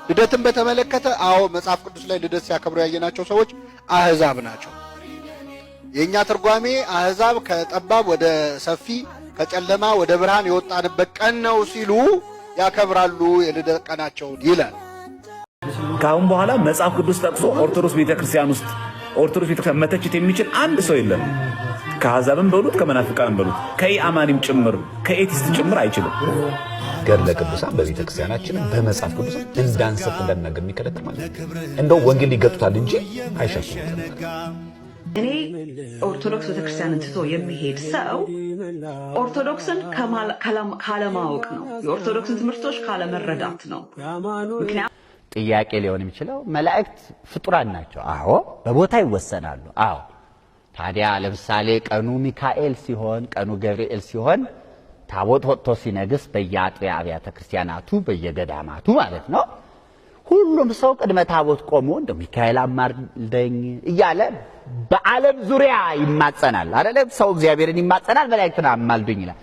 ልደትን በተመለከተ አዎ መጽሐፍ ቅዱስ ላይ ልደት ሲያከብሩ ያየናቸው ሰዎች አህዛብ ናቸው። የኛ ትርጓሜ አህዛብ ከጠባብ ወደ ሰፊ ከጨለማ ወደ ብርሃን የወጣንበት ቀን ነው ሲሉ ያከብራሉ የልደት ቀናቸውን ይላል። ካሁን በኋላ መጽሐፍ ቅዱስ ጠቅሶ ኦርቶዶክስ ቤተክርስቲያን ውስጥ ኦርቶዶክስ ቤተክርስቲያን መተችት የሚችል አንድ ሰው የለም። ከአሕዛብም በሉት ከመናፍቃንም በሉት ከኢአማኒም ጭምር ከኤቲስት ጭምር አይችልም። ገድለ ቅዱሳን በቤተክርስቲያናችን በመጽሐፍ ቅዱስ እንዳንሰጥ እንዳንናገር የሚከለክል ማለት እንደው ወንጌል ሊገጡታል እንጂ አይሸፍኑም። እኔ ኦርቶዶክስ ቤተክርስቲያንን ትቶ የሚሄድ ሰው ኦርቶዶክስን ካለማወቅ ነው፣ የኦርቶዶክስን ትምህርቶች ካለመረዳት ነው። ምክንያቱም ጥያቄ ሊሆን የሚችለው መላእክት ፍጡራን ናቸው። አዎ በቦታ ይወሰናሉ። አዎ ታዲያ ለምሳሌ ቀኑ ሚካኤል ሲሆን ቀኑ ገብርኤል ሲሆን ታቦት ወጥቶ ሲነግስ በየአጥቢያ አብያተ ክርስቲያናቱ በየገዳማቱ ማለት ነው ሁሉም ሰው ቅድመ ታቦት ቆሞ እንደ ሚካኤል አማልደኝ እያለ በዓለም ዙሪያ ይማጸናል አይደል? ሰው እግዚአብሔርን ይማጸናል፣ መላእክትን አማልዱኝ ይላል።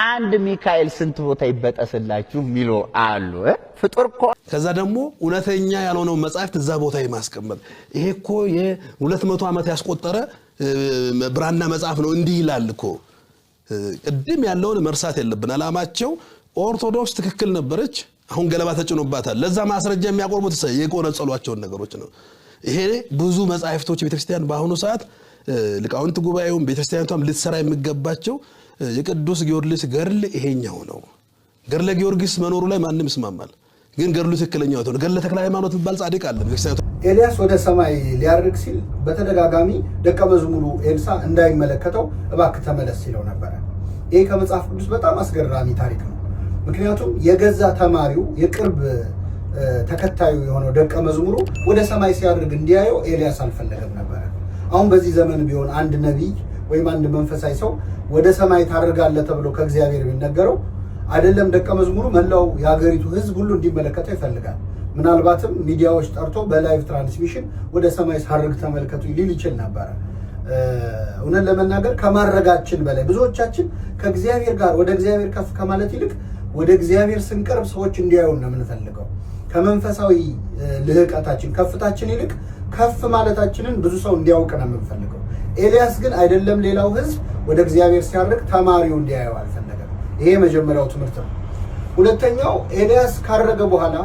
አንድ ሚካኤል ስንት ቦታ ይበጠስላችሁ ሚሎ አሉ ፍጡር እኮ። ከዛ ደግሞ እውነተኛ ያልሆነው መጻሕፍት እዛ ቦታ ይማስቀመጥ ይሄ እኮ የ200 ዓመት ያስቆጠረ ብራና መጽሐፍ ነው እንዲህ ይላል እኮ። ቅድም ያለውን መርሳት የለብን። አላማቸው ኦርቶዶክስ ትክክል ነበረች፣ አሁን ገለባ ተጭኖባታል። ለዛ ማስረጃ የሚያቆርቡት የቆነጸሏቸው ነገሮች ነው። ይሄ ብዙ መጻሕፍቶች ቤተክርስቲያን በአሁኑ ሰዓት ሊቃውንት ጉባኤውም ቤተክርስቲያኗም ልትሰራ የሚገባቸው የቅዱስ ጊዮርጊስ ገድል ይሄኛው ነው። ገድለ ጊዮርጊስ መኖሩ ላይ ማንም ይስማማል። ግን ገድሉ ትክክለኛው ነው። ገድለ ተክለ ሃይማኖት የሚባል ጻድቅ አለ ቤተክርስቲያኗ። ኤልያስ ወደ ሰማይ ሊያርግ ሲል በተደጋጋሚ ደቀ መዝሙሩ ኤልሳ እንዳይመለከተው እባክህ ተመለስ ሲለው ነበር። ይሄ ከመጽሐፍ ቅዱስ በጣም አስገራሚ ታሪክ ነው። ምክንያቱም የገዛ ተማሪው የቅርብ ተከታዩ የሆነው ደቀ መዝሙሩ ወደ ሰማይ ሲያርግ እንዲያየው ኤልያስ አልፈለገም ነበር። አሁን በዚህ ዘመን ቢሆን አንድ ነቢይ ወይም አንድ መንፈሳዊ ሰው ወደ ሰማይ ታርጋለህ ተብሎ ከእግዚአብሔር ቢነገረው አይደለም ደቀ መዝሙሩ መላው የሀገሪቱ ሕዝብ ሁሉ እንዲመለከተው ይፈልጋል። ምናልባትም ሚዲያዎች ጠርቶ በላይቭ ትራንስሚሽን ወደ ሰማይ ሳርግ ተመልከቱ ሊል ይችል ነበር። እውነት ለመናገር ከማረጋችን በላይ ብዙዎቻችን ከእግዚአብሔር ጋር ወደ እግዚአብሔር ከፍ ከማለት ይልቅ ወደ እግዚአብሔር ስንቀርብ ሰዎች እንዲያዩን ነው የምንፈልገው። ከመንፈሳዊ ልህቀታችን ከፍታችን ይልቅ ከፍ ማለታችንን ብዙ ሰው እንዲያውቅ ነው የምንፈልገው። ኤልያስ ግን አይደለም ሌላው ሕዝብ ወደ እግዚአብሔር ሲያርግ ተማሪው እንዲያየው አልፈለገም። ይሄ የመጀመሪያው ትምህርት ነው። ሁለተኛው ኤልያስ ካረገ በኋላ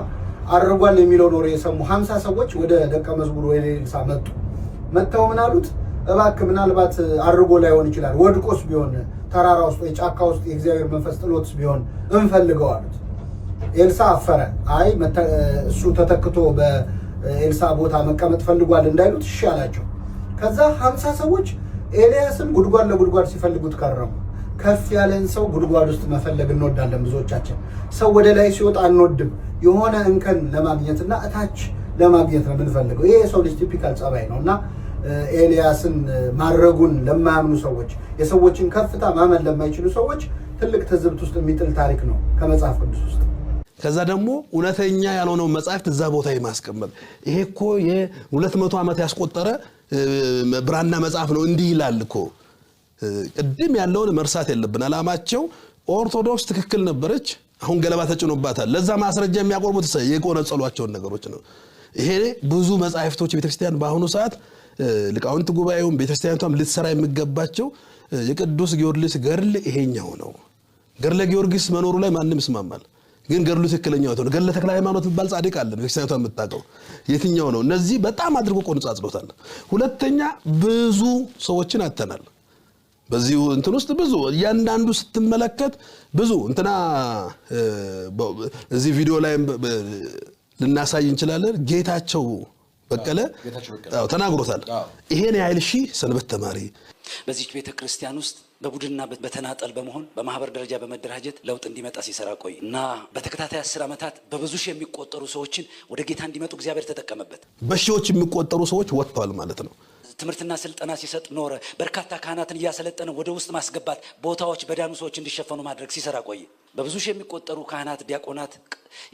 አርጓል የሚለው ኖር የሰሙ 50 ሰዎች ወደ ደቀ መዝሙሩ ወደ ኤልሳ መጥተው ምን አሉት? እባክህ ምናልባት አርጎ ላይሆን ይችላል፣ ወድቆስ ቢሆን ተራራ ውስጥ ወይ ጫካ ውስጥ የእግዚአብሔር መንፈስ ጥሎትስ ቢሆን እንፈልገው አሉት። ኤልሳ አፈረ። አይ እሱ ተተክቶ በኤልሳ ቦታ መቀመጥ ፈልጓል እንዳይሉት እሺ አላቸው። ከዛ 50 ሰዎች ኤልያስን ጉድጓድ ለጉድጓድ ሲፈልጉት ከረሙ። ከፍ ያለን ሰው ጉድጓድ ውስጥ መፈለግ እንወዳለን ብዙዎቻችን። ሰው ወደ ላይ ሲወጣ አንወድም። የሆነ እንከን ለማግኘትና እታች ለማግኘት ነው የምንፈልገው። ይሄ የሰው ልጅ ቲፒካል ጸባይ ነውና ኤልያስን ማረጉን ለማያምኑ ሰዎች፣ የሰዎችን ከፍታ ማመን ለማይችሉ ሰዎች ትልቅ ትዝብት ውስጥ የሚጥል ታሪክ ነው ከመጽሐፍ ቅዱስ ውስጥ። ከዛ ደግሞ እውነተኛ ያልሆነው መጻሕፍት እዛ ቦታ ይማስቀመጥ ይሄ እኮ የ200 ዓመት ያስቆጠረ ብራና መጽሐፍ ነው እንዲህ ይላል እኮ። ቅድም ያለውን መርሳት የለብን። አላማቸው ኦርቶዶክስ ትክክል ነበረች፣ አሁን ገለባ ተጭኖባታል። ለዛ ማስረጃ የሚያቆርቡት የቆነጸሏቸው ነገሮች ነው። ይሄ ብዙ መጻሕፍቶች ቤተክርስቲያን በአሁኑ ሰዓት ሊቃውንት ጉባኤውም ቤተክርስቲያኗም ልትሰራ የሚገባቸው የቅዱስ ጊዮርጊስ ገድል ይሄኛው ነው። ገድለ ጊዮርጊስ መኖሩ ላይ ማንም ይስማማል። ግን ገድሉ ትክክለኛው ነው። ገድለ ተክለ ሃይማኖት የሚባል ጻድቅ አለ ቤተክርስቲያኗ የምታውቀው የትኛው ነው? እነዚህ በጣም አድርጎ ቆንጻጽሎታል። ሁለተኛ ብዙ ሰዎችን አተናል። በዚሁ እንትን ውስጥ ብዙ እያንዳንዱ ስትመለከት ብዙ እንትና እዚህ ቪዲዮ ላይ ልናሳይ እንችላለን። ጌታቸው በቀለ ተናግሮታል። ይሄን ያህል ሺህ ሰንበት ተማሪ በዚህ ቤተ ክርስቲያን ውስጥ በቡድንና በተናጠል በመሆን በማህበር ደረጃ በመደራጀት ለውጥ እንዲመጣ ሲሰራ ቆይ እና በተከታታይ 10 ዓመታት በብዙ ሺህ የሚቆጠሩ ሰዎችን ወደ ጌታ እንዲመጡ እግዚአብሔር ተጠቀመበት። በሺዎች የሚቆጠሩ ሰዎች ወጥተዋል ማለት ነው። ትምህርትና ስልጠና ሲሰጥ ኖረ። በርካታ ካህናትን እያሰለጠነ ወደ ውስጥ ማስገባት፣ ቦታዎች በዳኑ ሰዎች እንዲሸፈኑ ማድረግ ሲሰራ ቆይ። በብዙ ሺህ የሚቆጠሩ ካህናት፣ ዲያቆናት፣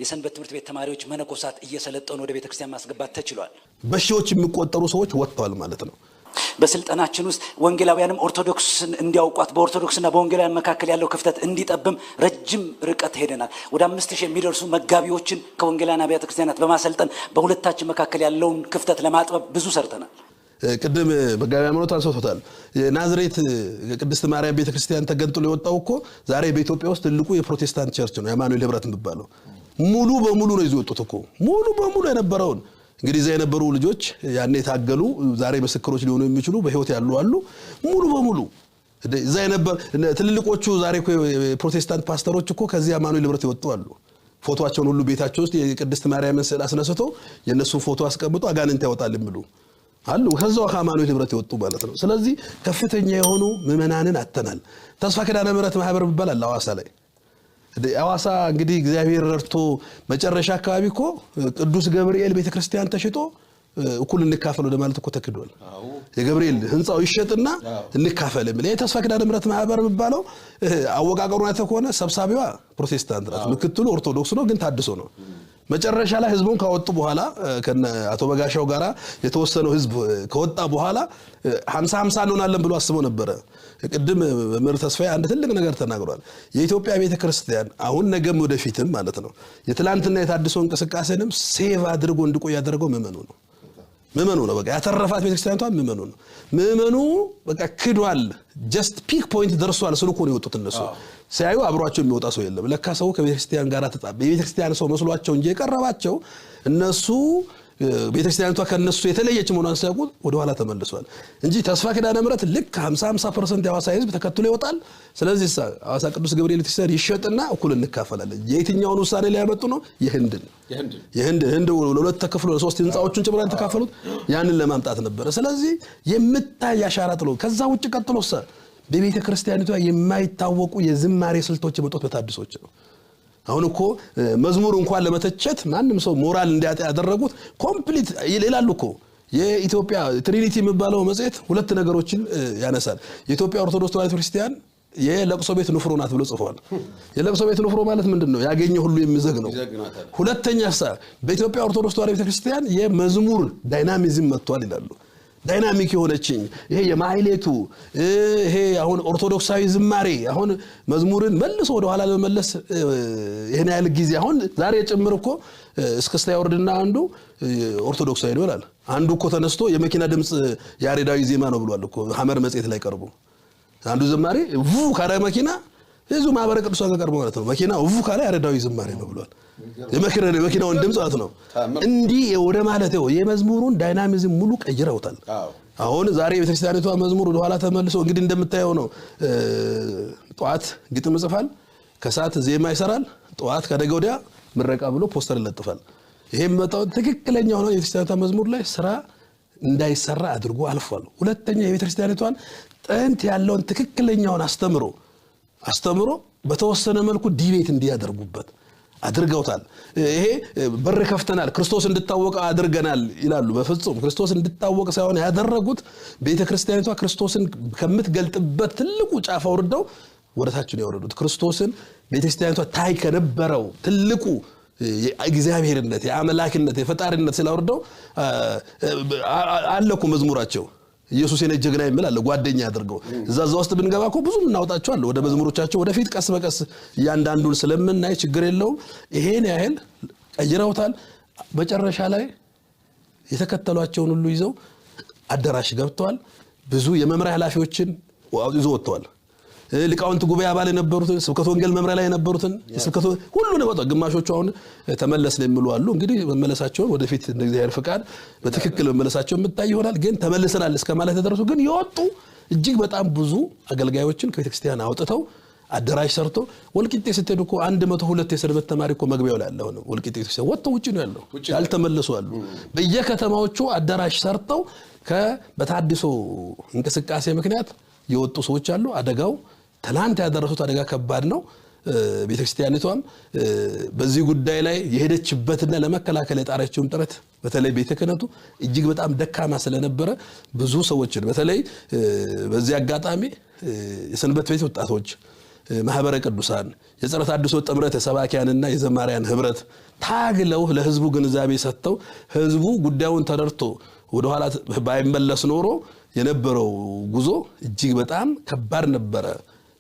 የሰንበት ትምህርት ቤት ተማሪዎች፣ መነኮሳት እየሰለጠኑ ወደ ቤተክርስቲያን ማስገባት ተችሏል። በሺዎች የሚቆጠሩ ሰዎች ወጥተዋል ማለት ነው። በስልጠናችን ውስጥ ወንጌላውያንም ኦርቶዶክስን እንዲያውቋት በኦርቶዶክስና በወንጌላውያን መካከል ያለው ክፍተት እንዲጠብም ረጅም ርቀት ሄደናል። ወደ 5000 የሚደርሱ መጋቢዎችን ከወንጌላውያን አብያተ ክርስቲያናት በማሰልጠን በሁለታችን መካከል ያለውን ክፍተት ለማጥበብ ብዙ ሰርተናል። ቅድም መጋቢ አምሮት አንስቶታል። የናዝሬት ቅድስት ማርያም ቤተክርስቲያን ተገንጥሎ የወጣው እኮ ዛሬ በኢትዮጵያ ውስጥ ትልቁ የፕሮቴስታንት ቸርች ነው፣ የአማኑኤል ህብረት የሚባለው። ሙሉ በሙሉ ነው ይዞ ወጡት እኮ ሙሉ በሙሉ የነበረውን እንግዲህ እዛ የነበሩ ልጆች ያኔ ታገሉ ዛሬ ምስክሮች ሊሆኑ የሚችሉ በህይወት ያሉ አሉ። ሙሉ በሙሉ እዛ የነበሩ ትልልቆቹ ዛሬ እኮ ፕሮቴስታንት ፓስተሮች እኮ ከዚህ አማኑኤል ህብረት ይወጡ አሉ። ፎቶአቸውን ሁሉ ቤታቸው ውስጥ የቅድስት ማርያምን ስዕል አስነስተው የነሱ ፎቶ አስቀምጦ አጋንንት ያወጣል የሚሉ አሉ። ከዛው ከአማኑኤል ህብረት ይወጡ ማለት ነው። ስለዚህ ከፍተኛ የሆኑ ምዕመናንን አተናል። ተስፋ ኪዳነ ምህረት ማህበር ይባላል አዋሳ ላይ። አዋሳ እንግዲህ እግዚአብሔር ረድቶ መጨረሻ አካባቢ እኮ ቅዱስ ገብርኤል ቤተክርስቲያን ተሽጦ እኩል እንካፈል ወደ ማለት እኮ ተክዷል። የገብርኤል ህንጻው ይሸጥና እንካፈል የሚል የተስፋ ኪዳነ ምህረት ማህበር የሚባለው አወቃቀሩን አይተህ ከሆነ ሰብሳቢዋ ፕሮቴስታንት ናት፣ ምክትሉ ኦርቶዶክስ ነው፣ ግን ታድሶ ነው። መጨረሻ ላይ ህዝቡን ካወጡ በኋላ ከነ አቶ በጋሻው ጋራ የተወሰነው ህዝብ ከወጣ በኋላ 50-50 እንሆናለን ብሎ አስቦ ነበር። ቅድም መምህር ተስፋዬ አንድ ትልቅ ነገር ተናግሯል። የኢትዮጵያ ቤተክርስቲያን አሁን ነገም ወደፊትም ማለት ነው የትላንትና የታድሶ እንቅስቃሴንም ሴቭ አድርጎ እንዲቆይ ያደረገው ምእመኑ ነው። በቃ ያተረፋት ቤተክርስቲያኗ ምእመኑ ነው። ምእመኑ በቃ ክዷል፣ ጀስት ፒክ ፖይንት ደርሷል። ስልኮ ነው የወጡት እነሱ ሲያዩ አብሯቸው የሚወጣ ሰው የለም። ለካ ሰው ከቤተክርስቲያን ጋር ተጣበ የቤተክርስቲያን ሰው መስሏቸው እንጂ የቀረባቸው እነሱ ቤተክርስቲያኗ ከነሱ የተለየች መሆኗን ሲያውቁ ወደ ኋላ ተመልሷል እንጂ ተስፋ ኪዳነ ምህረት ልክ 50% የአዋሳ ህዝብ ተከትሎ ይወጣል። ስለዚህ አዋሳ ቅዱስ ገብርኤል ቤተክርስቲያን ይሸጥና እኩል እንካፈላለን። የትኛውን ውሳኔ ላይ ያመጡ ነው? የህንድ ለሁለት ተከፍሎ ለሶስት ህንጻዎችን ጭምራን ተካፈሉት። ያንን ለማምጣት ነበር። ስለዚህ የምታይ ያሻራ ጥሎ ከዛ ውጭ ቀጥሎስ በቤተ ክርስቲያኒቷ የማይታወቁ የዝማሬ ስልቶች የመጡት በታድሶች ነው። አሁን እኮ መዝሙር እንኳን ለመተቸት ማንንም ሰው ሞራል እንዲያጣ ያደረጉት ኮምፕሊት ይላሉ እኮ። የኢትዮጵያ ትሪኒቲ የሚባለው መጽሔት ሁለት ነገሮችን ያነሳል። የኢትዮጵያ ኦርቶዶክስ ተዋሕዶ ክርስቲያን የለቅሶ ቤት ንፍሮ ናት ብሎ ጽፏል። የለቅሶ ቤት ንፍሮ ማለት ምንድነው? ያገኘ ሁሉ የሚዘግ ነው። ሁለተኛሳ በኢትዮጵያ ኦርቶዶክስ ተዋሕዶ ክርስቲያን የመዝሙር ዳይናሚዝም መጥቷል ይላሉ። ዳይናሚክ የሆነችኝ ይሄ የማህሌቱ ይሄ አሁን ኦርቶዶክሳዊ ዝማሬ አሁን መዝሙርን መልሶ ወደ ኋላ ለመመለስ ይሄን ያህል ጊዜ አሁን ዛሬ ጭምር እኮ እስከስታ ያወርድና አንዱ ኦርቶዶክሳዊ ነው ይላል። አንዱ እኮ ተነስቶ የመኪና ድምጽ ያሬዳዊ ዜማ ነው ብሏል እኮ ሐመር መጽሔት ላይ ቀርቦ አንዱ ዝማሬ ው ካለ መኪና እዙ ማህበረ ቅዱሳን ጋር ቀርቦ ማለት ነው። መኪና ው ካለ ያሬዳዊ ዝማሬ ነው ብሏል። የመኪናውን ድምጽ ማለት ነው። እንዲህ ወደ ማለት ነው የመዝሙሩን ዳይናሚዝም ሙሉ ቀይረውታል። አሁን ዛሬ ቤተክርስቲያኒቷ መዝሙር ወደ ኋላ ተመልሶ እንግዲህ እንደምታየው ነው። ጧት ግጥም ይጽፋል፣ ከሰዓት ዜማ ይሰራል፣ ጧት ከነገ ወዲያ ምረቃ ብሎ ፖስተር ይለጥፋል። ይሄም መጣው ትክክለኛው ነው። የቤተክርስቲያኒቷ መዝሙር ላይ ስራ እንዳይሰራ አድርጎ አልፏል። ሁለተኛ የቤተክርስቲያኒቷን ጥንት ያለውን ትክክለኛውን አስተምሮ በተወሰነ መልኩ ዲቤት እንዲያደርጉበት አድርገውታል። ይሄ በር ከፍተናል፣ ክርስቶስ እንድታወቅ አድርገናል ይላሉ። በፍጹም ክርስቶስ እንድታወቅ ሳይሆን ያደረጉት ቤተክርስቲያኒቷ ክርስቶስን ከምትገልጥበት ትልቁ ጫፍ አውርደው ወደታች ነው ያወረዱት። ክርስቶስን ቤተክርስቲያኒቷ ታይ ከነበረው ትልቁ የእግዚአብሔርነት የአምላክነት የፈጣሪነት ስላወርደው አለኩ መዝሙራቸው ኢየሱስ የኔ ጀግና ይምል አለ ጓደኛ ያድርገው። እዛ ውስጥ ብንገባ እኮ ብዙ እናውጣቸው አለ ወደ መዝሙሮቻቸው ወደፊት ቀስ በቀስ ያንዳንዱን ስለምናይ ችግር የለውም። ይሄን ያህል ቀይረውታል። መጨረሻ ላይ የተከተሏቸውን ሁሉ ይዘው አዳራሽ ገብተዋል። ብዙ የመምሪያ ኃላፊዎችን ይዘው ወጥተዋል። ሊቃውንት ጉባኤ አባል የነበሩትን ስብከተ ወንጌል መምሪያ ላይ የነበሩትን ስብከተ ሁሉ ነው ወጣ። ግማሾቹ አሁን ተመለስን የሚሉ አሉ። እንግዲህ መመለሳቸው ወደፊት እንደ እግዚአብሔር ፍቃድ በትክክል መመለሳቸው የምታይ ይሆናል። ግን ተመልሰናል እስከማለት ተደረሱ። ግን ይወጡ እጅግ በጣም ብዙ አገልጋዮችን ከቤተክርስቲያን አውጥተው አዳራሽ ሰርቶ ወልቂጤ ስትሄዱ እኮ 102 የሰንበት ተማሪ እኮ መግቢያው ላይ ያለው ነው። ወልቂጤ ቤተክርስቲያን ወጥተው ውጪ ነው ያለው። ያልተመለሱ አሉ። በየከተማዎቹ አዳራሽ ሰርተው በታድሶ እንቅስቃሴ ምክንያት የወጡ ሰዎች አሉ። አደጋው ትላንት ያደረሱት አደጋ ከባድ ነው። ቤተክርስቲያኒቷም በዚህ ጉዳይ ላይ የሄደችበትና ለመከላከል የጣረችውን ጥረት በተለይ ቤተ ክህነቱ እጅግ በጣም ደካማ ስለነበረ ብዙ ሰዎችን በተለይ በዚህ አጋጣሚ የሰንበት ቤት ወጣቶች ማህበረ ቅዱሳን የጸረ ተሐድሶ ጥምረት የሰባኪያንና የዘማሪያን ህብረት ታግለው ለህዝቡ ግንዛቤ ሰጥተው ህዝቡ ጉዳዩን ተረድቶ ወደ ኋላ ባይመለስ ኖሮ የነበረው ጉዞ እጅግ በጣም ከባድ ነበረ።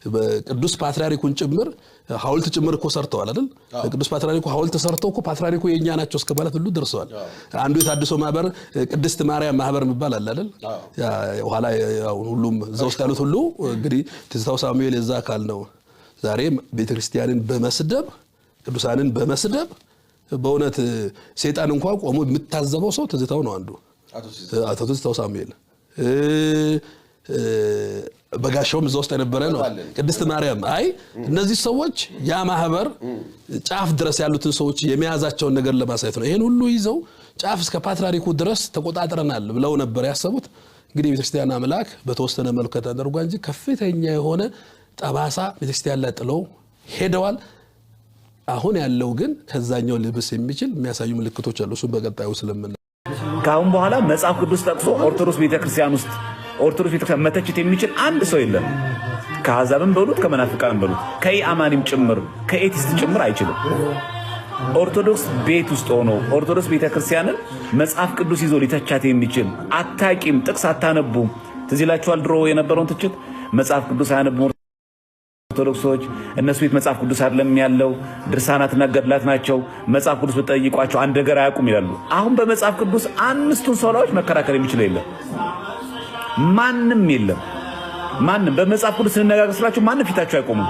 በቅዱስ ፓትርያርኩን ጭምር ሐውልት ጭምር እኮ ሰርተዋል አይደል? ቅዱስ ፓትርያርኩ ሐውልት ሰርተው እኮ ፓትርያርኩ የኛ ናቸው እስከ ማለት ሁሉ ደርሰዋል። አንዱ የታድሶ ማህበር ቅድስት ማርያም ማህበር የሚባል አለ አይደል? ኋላ ሁሉም እዛው ውስጥ ያሉት ሁሉ እንግዲህ ትዝታው ሳሙኤል የዛ አካል ነው። ዛሬ ቤተክርስቲያንን በመስደብ ቅዱሳንን በመስደብ በእውነት ሰይጣን እንኳን ቆሞ የምታዘበው ሰው ትዝታው ነው አንዱ አቶ ትዝታው ሳሙኤል። በጋሻውም እዛ ውስጥ የነበረ ነው ቅድስት ማርያም። አይ እነዚህ ሰዎች ያ ማህበር ጫፍ ድረስ ያሉትን ሰዎች የሚያዛቸውን ነገር ለማሳየት ነው። ይሄን ሁሉ ይዘው ጫፍ እስከ ፓትርያርኩ ድረስ ተቆጣጥረናል ብለው ነበር ያሰቡት። እንግዲህ ቤተክርስቲያን አምላክ በተወሰነ መልኩ ተደርጓ እንጂ ከፍተኛ የሆነ ጠባሳ ቤተክርስቲያን ላይ ጥለው ሄደዋል። አሁን ያለው ግን ከዛኛው ልብስ የሚችል የሚያሳዩ ምልክቶች አሉ። እሱ በቀጣዩ ስለምን ካሁን በኋላ መጽሐፍ ቅዱስ ጠቅሶ ኦርቶዶክስ ቤተክርስቲያን ውስጥ ኦርቶዶክስ ቤተክርስቲያን መተችት የሚችል አንድ ሰው የለም። ከአሕዛብም በሉት ከመናፍቃንም በሉት ከኢአማኒም ጭምር ከኤቲስት ጭምር አይችልም። ኦርቶዶክስ ቤት ውስጥ ሆኖ ኦርቶዶክስ ቤተክርስቲያንን መጽሐፍ ቅዱስ ይዞ ሊተቻት የሚችል አታቂም፣ ጥቅስ አታነቡም። ትዝ ይላችኋል ድሮ የነበረውን ትችት መጽሐፍ ቅዱስ አያነቡም ኦርቶዶክሶች፣ እነሱ ቤት መጽሐፍ ቅዱስ አይደለም ያለው ድርሳናትና ገድላት ናቸው፣ መጽሐፍ ቅዱስ ብትጠይቋቸው አንድ ነገር አያውቁም ይላሉ። አሁን በመጽሐፍ ቅዱስ አምስቱን ሶላዎች መከራከር የሚችል የለም፣ ማንም የለም። ማንም በመጽሐፍ ቅዱስ እንነጋገር ስላቸው ማንም ፊታቸው አይቆሙም።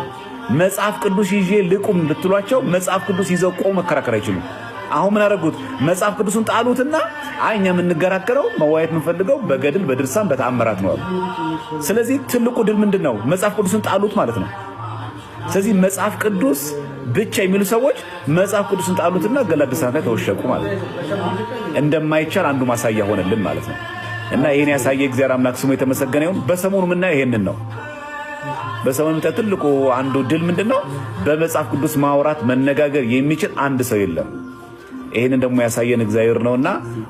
መጽሐፍ ቅዱስ ይዤ ልቁም ብትሏቸው መጽሐፍ ቅዱስ ይዘው ቆመው መከራከር አይችሉም። አሁን ምን አደረጉት? መጽሐፍ ቅዱስን ጣሉትና እኛ የምንገራከረው መዋየት የምንፈልገው በገድል በድርሳን በተአምራት ነው። ስለዚህ ትልቁ ድል ምንድነው? መጽሐፍ ቅዱስን ጣሉት ማለት ነው። ስለዚህ መጽሐፍ ቅዱስ ብቻ የሚሉ ሰዎች መጽሐፍ ቅዱስን ጣሉትና ገድላት ድርሳናት ላይ ተወሸቁ ማለት ነው። እንደማይቻል አንዱ ማሳያ ሆነልን ማለት ነው። እና ይሄን ያሳየ እግዚአብሔር አምላክ ስሙ የተመሰገነ ይሁን። በሰሞኑ ምናየው ይሄንን ነው። በሰሞኑ ትልቁ አንዱ ድል ምንድነው? በመጽሐፍ ቅዱስ ማውራት መነጋገር የሚችል አንድ ሰው የለም። ይሄንን ደግሞ ያሳየን እግዚአብሔር ነውና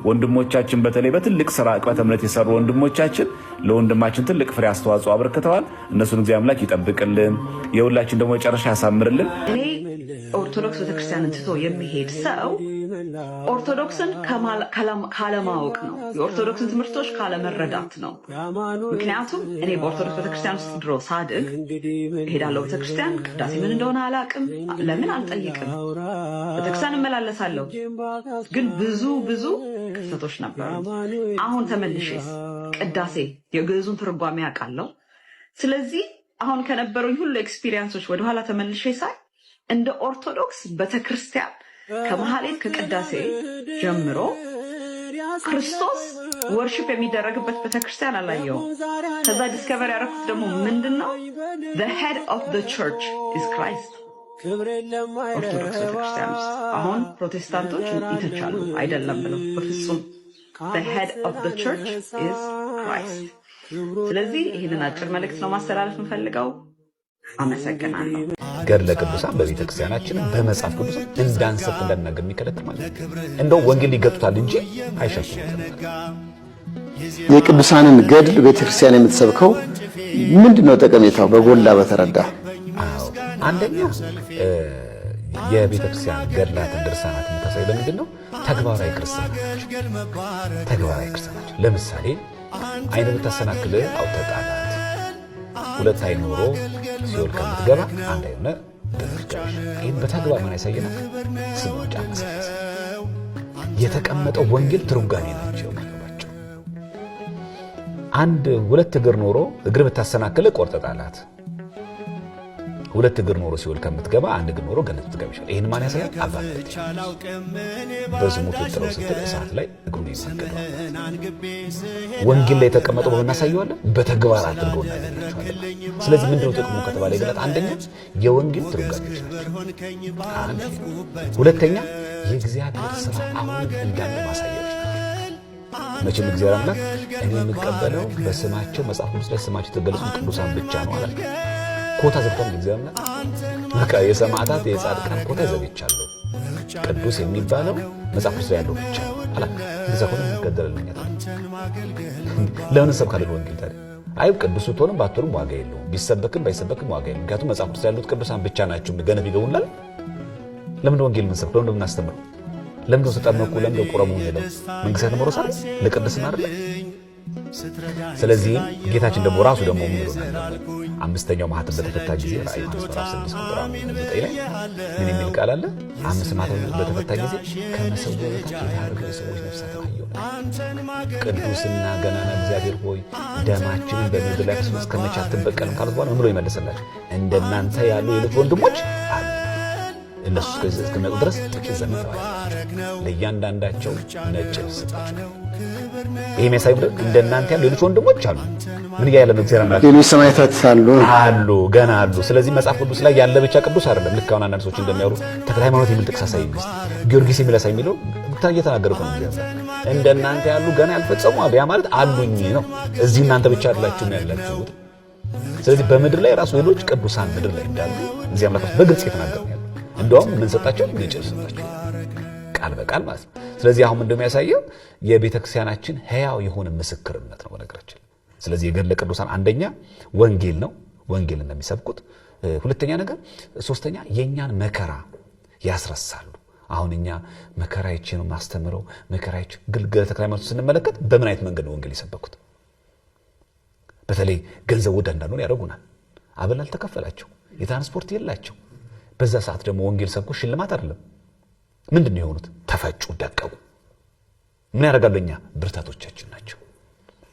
ወንድሞቻችን በተለይ በትልቅ ስራ ቅበተ እምነት የሰሩ ወንድሞቻችን ለወንድማችን ትልቅ ፍሬ አስተዋጽኦ አበርክተዋል። እነሱን እግዚአብሔር አምላክ ይጠብቅልን፣ የሁላችን ደግሞ መጨረሻ ያሳምርልን። ኦርቶዶክስ ቤተክርስቲያንን ትቶ የሚሄድ ሰው ኦርቶዶክስን ካለማወቅ ነው፣ የኦርቶዶክስን ትምህርቶች ካለመረዳት ነው። ምክንያቱም እኔ በኦርቶዶክስ ቤተክርስቲያን ውስጥ ድሮ ሳድግ እሄዳለሁ ቤተክርስቲያን፣ ቅዳሴ ምን እንደሆነ አላቅም፣ ለምን አልጠይቅም፣ ቤተክርስቲያን እመላለሳለሁ፣ ግን ብዙ ክፍተቶች ነበሩ። አሁን ተመልሼስ ቅዳሴ የግዕዙን ትርጓሜ አውቃለሁ። ስለዚህ አሁን ከነበሩኝ ሁሉ ኤክስፒሪየንሶች ወደኋላ ተመልሼ ሳይ እንደ ኦርቶዶክስ ቤተክርስቲያን ከመሐሌት ከቅዳሴ ጀምሮ ክርስቶስ ወርሺፕ የሚደረግበት ቤተክርስቲያን አላየሁም። ከዛ ዲስከቨር ያደረኩት ደግሞ ምንድነው? the head of the church is Christ። ኦርቶዶክስ ቤተክርስቲያን ውስጥ አሁን ፕሮቴስታንቶች ይተቻሉ አይደለም ብለው በፍጹም the head of the church is Christ። ስለዚህ ይህንን አጭር መልእክት ነው ማስተላለፍ የምፈልገው። አመሰግናለሁ። ገድለ ቅዱሳን በቤተ ክርስቲያናችን በመጽሐፍ ቅዱስ እንዳንሰጥ እንዳንናገር የሚከለክል ማለት ነው። እንደው ወንጌል ይገጡታል እንጂ አይሸፍኑትም። የቅዱሳንን ገድል ቤተ ክርስቲያን የምትሰብከው ምንድነው ጠቀሜታው? በጎላ በተረዳ አንደኛው የቤተ ክርስቲያን ገድላትን ድርሳናት የምታሳይ ለምንድን ነው? ተግባራዊ ክርስትና ናቸው። ተግባራዊ ክርስትና ናቸው። ለምሳሌ አይን ብታሰናክል አውጥተህ ሁለት አይን ኖሮ ሲኦል ከምትገባ አንድ አይነ ተፈርጃለሽ። ይህን በተግባር ምን ያሳየናል? ስንወጣ መሰለስ የተቀመጠው ወንጌል ትርጓሜ ናቸው። አንድ ሁለት እግር ኖሮ እግር ብታሰናክል ቆርጠህ ጣላት። ሁለት እግር ኖሮ ሲኦል ከምትገባ አንድ እግር ኖሮ ገነት ትገባ ይችላል። ይሄን ማን ያሳያል? አባቶች በዝሙት ጥረው ስትል እሳት ላይ እግሩን ይሰቀላል። ወንጌል ላይ የተቀመጠው በመናሳየዋለን በተግባር አድርገው እናገኛቸዋለን። ስለዚህ ምንድነው ጥቅሙ ከተባለ ይገለጥ አንደኛ የወንጌል ትርጓሜዎች ናቸው። ሁለተኛ የእግዚአብሔር ስራ አሁን እንዳለ ማሳያዎች ናቸው። መቼም እግዚአብሔር አምላክ እኔ የምቀበለው በስማቸው መጽሐፍ ቅዱስ ላይ ስማቸው የተገለጹ ቅዱሳን ብቻ ነው አላልክ? ኮታ ዘብቷል። እግዚአብሔር በቃ የሰማዕታት የጻድቃን ኮታ ዘብቻለሁ። ቅዱስ የሚባለው መጽሐፍ ቅዱስ ላይ ያለው ብቻ አላልክ? እዛ ሆነ ይገደልልኛል። ለምን ሰብካለሁ ወንጌል ታዲያ? አይ ቅዱስ ሆነም ባትሆንም ዋጋ የለውም። ቢሰበክም ባይሰበክም ዋጋ የለውም። ምክንያቱም መጽሐፍ ቅዱስ ላይ ያሉት ቅዱሳን ብቻ ናቸው። ገነት ይገቡናል። ለምን ወንጌል ምን ሰብከው ለምን እናስተምረው? ለምን ተጠመቁ? ለምን ቆረሙ? ይለው መንግስት ተመረሰ ለቅድስና አይደል? ስለዚህ ጌታችን ደግሞ ራሱ ደግሞ ምን ብሎናል? አምስተኛው ማህተም በተፈታ ጊዜ ራእይ ዮሐንስ ምዕራፍ 6 ቁጥር 9 ላይ ምን የሚል ቃል አለ? አምስት ማህተም በተፈታ ጊዜ ከመሰዊያው በታች የታረዱ የሰዎች ነፍሳት አየሁ። ቅዱስና ገናና እግዚአብሔር ሆይ ደማችንን በምድር ላይ ፈስሶ እስከ መቼ አትበቀልም ካሉት በኋላ ምን ብሎ ይመልስላቸው? እንደናንተ ያሉ ሌሎች ወንድሞች አሉ፣ እነሱ እስከሚመጡ ድረስ ጥቂት ዘመን ተባለ፣ ለእያንዳንዳቸው ነጭ ልብስ ሰጣቸው። ይሄ የሚያሳይ ብለ እንደናንተ ያሉ ሌሎች ወንድሞች አሉ። ምን ያያለ ነው? እግዚአብሔር አምላክ ሌሎች ሰማዕታት አሉ ገና አሉ። ስለዚህ መጽሐፍ ቅዱስ ላይ ያለ ብቻ ቅዱስ አይደለም። ልክ አሁን አንዳንድ ሰዎች እንደሚያወሩ ተክለ ሃይማኖት የሚል ጥቅስ አሳይ እንግዲህ ጊዮርጊስ የሚል አሳይ የሚለው እየተናገርኩ ነው። እግዚአብሔር እንደናንተ ያሉ ገና ያልፈጸሙ አሉ። ያ ማለት አሉኝ ነው። እዚህ እናንተ ብቻ አይደላችሁም ያላችሁት። ስለዚህ በምድር ላይ ራሱ ሌሎች ቅዱሳን ምድር ላይ እንዳሉ እዚህ አምላክ በግልጽ የተናገረ ነው። እንደውም ምን ሰጣቸው? ሊጭር ሰጣቸው ቃል በቃል ማለት ነው። ስለዚህ አሁን እንደሚያሳየው የቤተ ክርስቲያናችን ሕያው የሆነ ምስክርነት ነው በነገራችን። ስለዚህ የገድለ ቅዱሳን አንደኛ ወንጌል ነው፣ ወንጌል እንደሚሰብኩት። ሁለተኛ ነገር ሶስተኛ የኛን መከራ ያስረሳሉ። አሁን እኛ መከራይቼ ነው ማስተምረው መከራይቼ ግልገለ ተክለ ሃይማኖት ስንመለከት በምን አይነት መንገድ ነው ወንጌል የሰበኩት? በተለይ ገንዘብ ወደ እንዳንሆን ያደርጉናል። አበል አልተከፈላቸው፣ የትራንስፖርት የላቸው። በዛ ሰዓት ደግሞ ወንጌል ሰብኮ ሽልማት አይደለም። ምንድነው የሆኑት? ተፈጩ፣ ደቀቁ። ምን ያደርጋሉ? እኛ ብርታቶቻችን ናቸው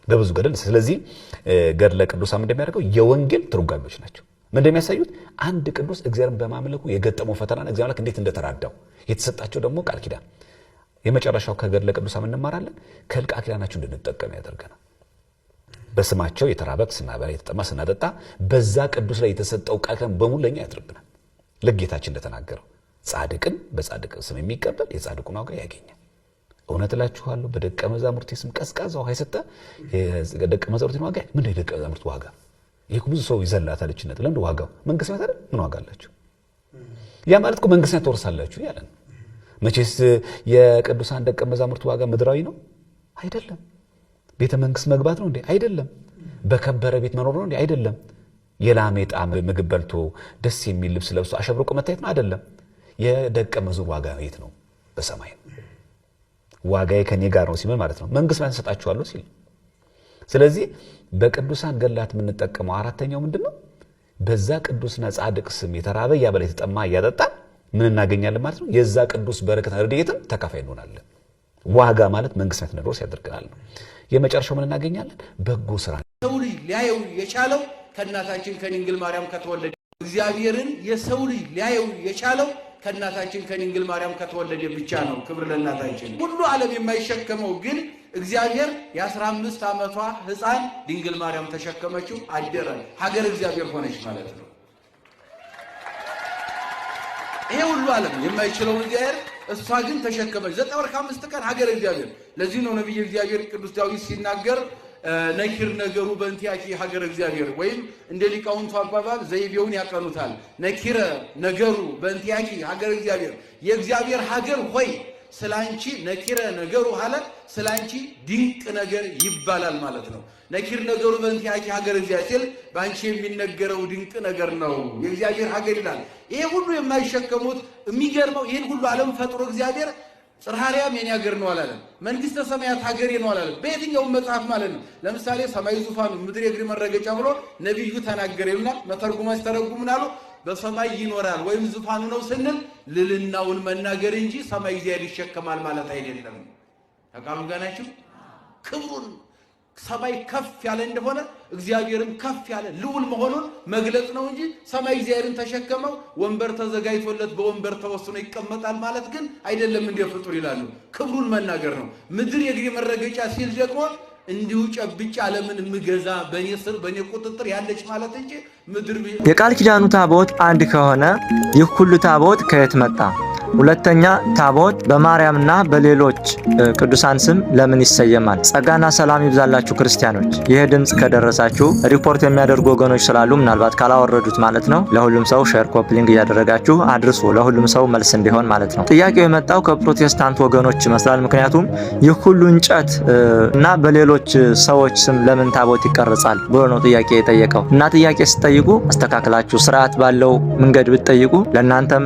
በብዙ ገድል። ስለዚህ ገድለ ቅዱሳን እንደሚያደርገው የወንጌል ትርጓሜዎች ናቸው። ምን እንደሚያሳዩት አንድ ቅዱስ እግዚአብሔርን በማምለኩ የገጠመው ፈተና እግዚአብሔር እንዴት እንደተራዳው የተሰጣቸው ደግሞ ቃል ኪዳን። የመጨረሻው ከገድለ ቅዱሳን እንማራለን። ከቃል ኪዳናቸው እንድንጠቀም ያደርገናል። በስማቸው የተራበ ስናበላ፣ የተጠማ ስናጠጣ፣ በዛ ቅዱስ ላይ የተሰጠው ቃል ኪዳን በሙሉ ለኛ ያድርብናል። ለጌታችን እንደተናገረው ጻድቅን በጻድቅ ስም የሚቀበል የጻድቁን ዋጋ ያገኛል። እውነት እላችኋለሁ በደቀ መዛሙርቴ ስም ቀዝቃዛ ውሃ የሰጠ የደቀ መዛሙርቴን ዋጋ ምን ነው? የደቀ መዛሙርት ዋጋ ይሄ ብዙ ሰው ይዘላታል። እችነት ለምን ዋጋው መንግስት ማለት አይደል? ምን ዋጋ አላችሁ? ያ ማለት እኮ መንግስት ትወርሳላችሁ ያለን። መቼስ የቅዱሳን ደቀ መዛሙርት ዋጋ ምድራዊ ነው አይደለም። ቤተ መንግስት መግባት ነው እንዴ? አይደለም። በከበረ ቤት መኖር ነው እንዴ? አይደለም። የላሜ ጣም ምግብ በልቶ ደስ የሚል ልብስ ለብሶ አሸብርቆ መታየት ነው አይደለም። የደቀ መዝሙር ዋጋ የት ነው? በሰማይ ነው። ዋጋዬ ከኔ ጋር ነው ሲል ማለት ነው። መንግስት ማለት ሰጣችኋለሁ ሲል። ስለዚህ በቅዱሳን ገድላት የምንጠቀመው አራተኛው ምንድነው? በዛ ቅዱስና ጻድቅ ስም የተራበ ያበላ የተጠማ ያጠጣን ምን እናገኛለን ማለት ነው? የዛ ቅዱስ በረከት ረድኤትን ተካፋይ እንሆናለን። ዋጋ ማለት መንግስት ማለት ነው ያደርገናል ነው። የመጨረሻው ምን እናገኛለን? በጎ ስራ። ሰው ልጅ ሊያየው የቻለው ከእናታችን ከድንግል ማርያም ከተወለደ፣ እግዚአብሔርን የሰው ልጅ ሊያየው የቻለው ከእናታችን ከድንግል ማርያም ከተወለደ ብቻ ነው። ክብር ለእናታችን። ሁሉ ዓለም የማይሸከመው ግን እግዚአብሔር የ15 ዓመቷ ሕፃን ድንግል ማርያም ተሸከመችው፣ አደረ፣ ሀገር እግዚአብሔር ሆነች ማለት ነው። ይሄ ሁሉ ዓለም የማይችለው እግዚአብሔር እሷ ግን ተሸከመች። 9 ወር ከ5 ቀን ሀገር እግዚአብሔር። ለዚህ ነው ነቢየ እግዚአብሔር ቅዱስ ዳዊት ሲናገር ነኪር ነገሩ በእንቲአኪ ሀገር እግዚአብሔር፣ ወይም እንደ ሊቃውንቱ አባባል ዘይቤውን ያቀኑታል። ነኪረ ነገሩ በእንቲአኪ ሀገር እግዚአብሔር፣ የእግዚአብሔር ሀገር ሆይ ስላንቺ ነኪረ ነገሩ አለ፣ ስላንቺ ድንቅ ነገር ይባላል ማለት ነው። ነኪር ነገሩ በእንቲአኪ ሀገር እግዚአብሔር ሲል በአንቺ የሚነገረው ድንቅ ነገር ነው፣ የእግዚአብሔር ሀገር ይላል። ይሄ ሁሉ የማይሸከሙት የሚገርመው ይህን ሁሉ ዓለም ፈጥሮ እግዚአብሔር ጽርሐ አርያም የኔ ሀገር ነው አላለም። መንግስተ ሰማያት ሀገሬ ነው አላለም። በየትኛውም መጽሐፍ ማለት ነው። ለምሳሌ ሰማይ ዙፋኑ ምድር የእግሬ መረገጫ ብሎ ነቢዩ ተናገረ ይሉናል። መተርጉማች ተረጉምን አሉ። በሰማይ ይኖራል ወይም ዙፋኑ ነው ስንል ልልናውን መናገር እንጂ ሰማይ እግዚአብሔር ይሸከማል ማለት አይደለም። ተቃሉ ጋር ናችሁ። ክብሩን ሰማይ ከፍ ያለ እንደሆነ እግዚአብሔርም ከፍ ያለ ልዑል መሆኑን መግለጽ ነው እንጂ ሰማይ እግዚአብሔርን ተሸከመው ወንበር ተዘጋጅቶለት በወንበር ተወስኖ ይቀመጣል ማለት ግን አይደለም። እንደ ፍጡር ይላሉ። ክብሩን መናገር ነው። ምድር የእግሬ መረገጫ ሲል ደግሞ እንዲሁ ጨብጭ ዓለምን ምገዛ በኔ ስር በኔ ቁጥጥር ያለች ማለት እንጂ ምድር የቃል ኪዳኑ ታቦት አንድ ከሆነ ይህ ሁሉ ታቦት ከየት መጣ? ሁለተኛ ታቦት በማርያምና በሌሎች ቅዱሳን ስም ለምን ይሰየማል? ጸጋና ሰላም ይብዛላችሁ ክርስቲያኖች። ይህ ድምጽ ከደረሳችሁ ሪፖርት የሚያደርጉ ወገኖች ስላሉ ምናልባት ካላወረዱት ማለት ነው፣ ለሁሉም ሰው ሼር ኮፕሊንግ እያደረጋችሁ አድርሱ፣ ለሁሉም ሰው መልስ እንዲሆን ማለት ነው። ጥያቄው የመጣው ከፕሮቴስታንት ወገኖች ይመስላል። ምክንያቱም ይህ ሁሉ እንጨት እና በሌሎች ሰዎች ስም ለምን ታቦት ይቀርጻል ብሎ ነው ጥያቄ የጠየቀው። እና ጥያቄ ስጠይቁ አስተካክላችሁ ስርዓት ባለው መንገድ ብትጠይቁ ለእናንተም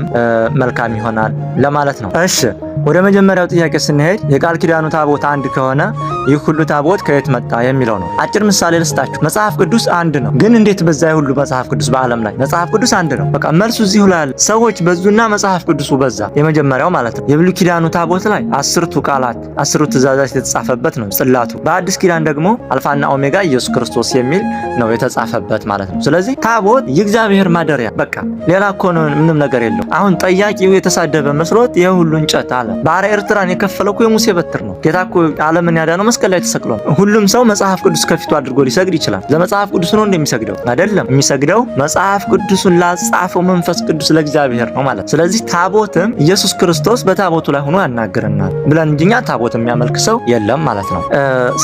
መልካም ይሆናል ለማለት ነው። እሺ ወደ መጀመሪያው ጥያቄ ስንሄድ የቃል ኪዳኑ ታቦት አንድ ከሆነ ይህ ሁሉ ታቦት ከየት መጣ የሚለው ነው። አጭር ምሳሌ ልስጣችሁ። መጽሐፍ ቅዱስ አንድ ነው፣ ግን እንዴት በዛ ሁሉ መጽሐፍ ቅዱስ በዓለም ላይ? መጽሐፍ ቅዱስ አንድ ነው። በቃ መልሱ እዚሁ ላይ አለ። ሰዎች በዙና መጽሐፍ ቅዱሱ በዛ። የመጀመሪያው ማለት ነው። የብሉይ ኪዳኑ ታቦት ላይ 10ቱ ቃላት 10ቱ ትእዛዛት የተጻፈበት ነው ጽላቱ። በአዲስ ኪዳን ደግሞ አልፋና ኦሜጋ ኢየሱስ ክርስቶስ የሚል ነው የተጻፈበት ማለት ነው። ስለዚህ ታቦት የእግዚአብሔር ማደሪያ፣ በቃ ሌላ እኮ ምንም ነገር የለው። አሁን ጠያቂው የተሳደበ መስሎት ይሄ ሁሉ እንጨት አለ። ባህረ ኤርትራን የከፈለው እኮ የሙሴ በትር ነው። ጌታ እኮ ዓለምን ያዳነው መስቀል ላይ ተሰቅሎ ነው። ሁሉም ሰው መጽሐፍ ቅዱስ ከፊቱ አድርጎ ሊሰግድ ይችላል። ለመጽሐፍ ቅዱስ ነው እንደሚሰግደው አይደለም። የሚሰግደው መጽሐፍ ቅዱስን ላጻፈው መንፈስ ቅዱስ ለእግዚአብሔር ነው ማለት። ስለዚህ ታቦትም ኢየሱስ ክርስቶስ በታቦቱ ላይ ሆኖ ያናግረናል ብለን እንጂ እኛ ታቦት የሚያመልክ ሰው የለም ማለት ነው።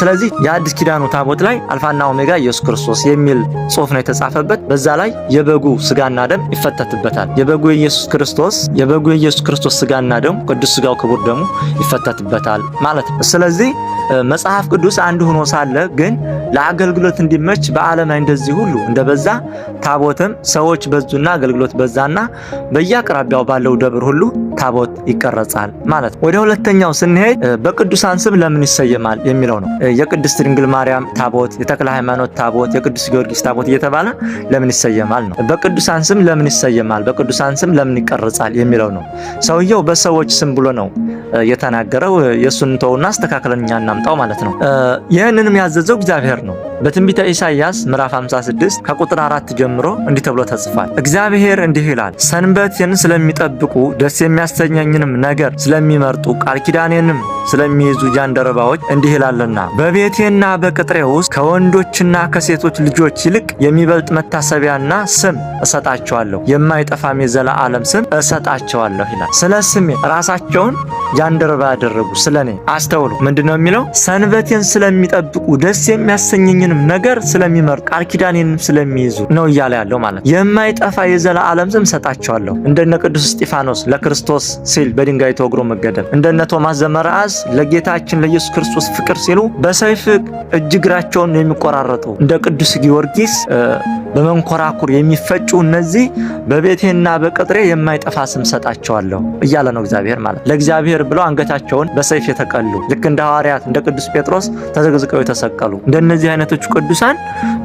ስለዚህ የአዲስ ኪዳኑ ታቦት ላይ አልፋና ኦሜጋ ኢየሱስ ክርስቶስ የሚል ጽሑፍ ነው የተጻፈበት። በዛ ላይ የበጉ ስጋና ደም ይፈተትበታል። የበጉ የኢየሱስ ክርስቶስ ስጋና ደም ቅዱስ ስጋው ክቡር ደሙ ይፈተትበታል ማለት ነው። ስለዚህ መጽሐፍ ቅዱስ አንድ ሆኖ ሳለ ግን ለአገልግሎት እንዲመች በዓለም ላይ እንደዚህ ሁሉ እንደበዛ ታቦትም ሰዎች በዙና አገልግሎት በዛና በየአቅራቢያው ባለው ደብር ሁሉ ታቦት ይቀረጻል ማለት ነው። ወደ ሁለተኛው ስንሄድ በቅዱሳን ስም ለምን ይሰየማል የሚለው ነው። የቅድስት ድንግል ማርያም ታቦት፣ የተክለ ሃይማኖት ታቦት፣ የቅዱስ ጊዮርጊስ ታቦት እየተባለ ለምን ይሰየማል ነው። በቅዱሳን ስም ለምን ይሰየማል፣ በቅዱሳን ስም ለምን ይቀረጻል የሚለው ነው። ሰውየው በሰዎች ስም ብሎ ነው የተናገረው። የሱን ተውና አስተካክለን እኛ እናምጣው ማለት ነው። ይህንንም ያዘዘው እግዚአብሔር ነው። በትንቢተ ኢሳይያስ ምዕራፍ 56 ከቁጥር 4 ጀምሮ እንዲህ ተብሎ ተጽፏል። እግዚአብሔር እንዲህ ይላል፣ ሰንበቴን ስለሚጠብቁ ደስ የሚያሰኘኝንም ነገር ስለሚመርጡ ቃል ኪዳኔንም ስለሚይዙ ጃንደረባዎች እንዲህ ይላልና በቤቴና በቅጥሬ ውስጥ ከወንዶችና ከሴቶች ልጆች ይልቅ የሚበልጥ መታሰቢያና ስም እሰጣቸዋለሁ፣ የማይጠፋም የዘላለም ስም እሰጣቸዋለሁ ይላል። ስለ ስሜ ራሳቸውን ጃንደረባ ያደረጉ ስለኔ አስተውሉ። ምንድነው የሚለው? ሰንበቴን ስለሚጠብቁ ደስ የሚያሰኘኝንም ነገር ስለሚመርጡ ቃል ኪዳኔንም ስለሚይዙ ነው እያለ ያለው ማለት። የማይጠፋ የዘላለም ስም እሰጣቸዋለሁ። እንደነ ቅዱስ እስጢፋኖስ ለክርስቶስ ሲል በድንጋይ ተወግሮ መገደል፣ እንደነ ቶማስ ዘመርዓስ ለጌታችን ለኢየሱስ ክርስቶስ ፍቅር ሲሉ በሰይፍ እጅ እግራቸውን የሚቆራረጡ፣ እንደ ቅዱስ ጊዮርጊስ በመንኮራኩር የሚፈጩ፣ እነዚህ በቤቴና በቅጥሬ የማይጠፋ ስም እሰጣቸዋለሁ እያለ ነው እግዚአብሔር ማለት። ለእግዚአብሔር ብለው አንገታቸውን በሰይፍ የተቀሉ፣ ልክ እንደ ሐዋርያት እንደ ቅዱስ ጴጥሮስ ተዘግዝቀው የተሰቀሉ፣ እንደነዚህ አይነቶቹ ቅዱሳን